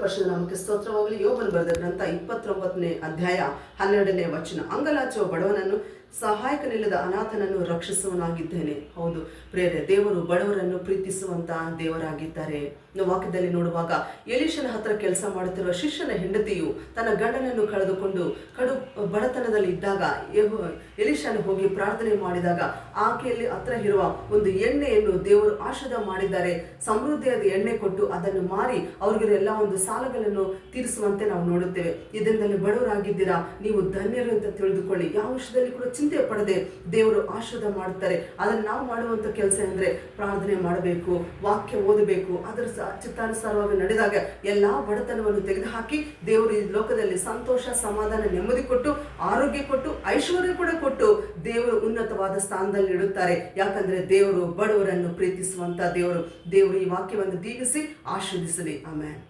ಪರಿಶುದ್ಧ ನಾಮಕ್ಕೆ ಸ್ತೋತ್ರವಾಗಲಿ. ಯೋಬನು ಬರೆದ ಗ್ರಂಥ 29ನೇ ಅಧ್ಯಾಯ 12ನೇ ವಚನ. ಅಂಗಲಾಚುವ ಬಡವನನ್ನು, ಸಹಾಯಕನಿಲ್ಲದ ಅನಾಥನನ್ನು ರಕ್ಷಿಸುವನಾಗಿದ್ದೇನೆ. ಹೌದು ಪ್ರೇರೆ, ದೇವರು ಬಡವರನ್ನು ಪ್ರೀತಿಸುವಂತಹ ದೇವರಾಗಿದ್ದಾರೆ. ನಾವು ವಾಕ್ಯದಲ್ಲಿ ನೋಡುವಾಗ ಎಲೀಷನ ಹತ್ರ ಕೆಲಸ ಮಾಡುತ್ತಿರುವ ಶಿಷ್ಯನ ಹೆಂಡತಿಯು ತನ್ನ ಗಂಡನನ್ನು ಕಳೆದುಕೊಂಡು ಕಡು ಬಡತನದಲ್ಲಿ ಇದ್ದಾಗ ಎಲೀಷನು ಹೋಗಿ ಪ್ರಾರ್ಥನೆ ಮಾಡಿದಾಗ ಆಕೆಯಲ್ಲಿ ಹತ್ರ ಇರುವ ಒಂದು ಎಣ್ಣೆಯನ್ನು ದೇವರು ಆಶೀರ್ವಾದ ಮಾಡಿದ್ದಾರೆ. ಸಮೃದ್ಧಿಯಾದ ಎಣ್ಣೆ ಕೊಟ್ಟು ಅದನ್ನು ಮಾರಿ ಅವ್ರಿಗೆಲ್ಲ ಒಂದು ಸಾಲಗಳನ್ನು ತೀರಿಸುವಂತೆ ನಾವು ನೋಡುತ್ತೇವೆ. ಇದರಿಂದಲೇ ಬಡವರಾಗಿದ್ದೀರಾ, ನೀವು ಧನ್ಯರು ಅಂತ ತಿಳಿದುಕೊಳ್ಳಿ. ಯಾವ ವಿಷಯದಲ್ಲಿ ಕೂಡ ಚಿಂತೆ ಪಡದೆ ದೇವರು ಆಶೀರ್ವಾದ ಮಾಡುತ್ತಾರೆ. ಅದನ್ನು ನಾವು ಮಾಡುವಂಥ ಕೆಲಸ ಅಂದರೆ ಪ್ರಾರ್ಥನೆ ಮಾಡಬೇಕು, ವಾಕ್ಯ ಓದಬೇಕು, ಅದರ ಚಿತ್ತಾನುಸಾರವಾಗಿ ನಡೆದಾಗ ಎಲ್ಲ ಬಡತನವನ್ನು ತೆಗೆದುಹಾಕಿ ದೇವರು ಈ ಲೋಕದಲ್ಲಿ ಸಂತೋಷ, ಸಮಾಧಾನ, ನೆಮ್ಮದಿ ಕೊಟ್ಟು, ಆರೋಗ್ಯ ಕೊಟ್ಟು, ಐಶ್ವರ್ಯ ಕೂಡ ಕೊಟ್ಟು ದೇವರು ಉನ್ನತವಾದ ಸ್ಥಾನದಲ್ಲಿ ಇಡುತ್ತಾರೆ. ಯಾಕಂದ್ರೆ ದೇವರು ಬಡವರನ್ನು ಪ್ರೀತಿಸುವಂತ ದೇವರು. ಈ ವಾಕ್ಯವನ್ನು ದೀವಿಸಿ ಆಶೀರ್ವದಿಸಲಿ. ಆಮೆನ್.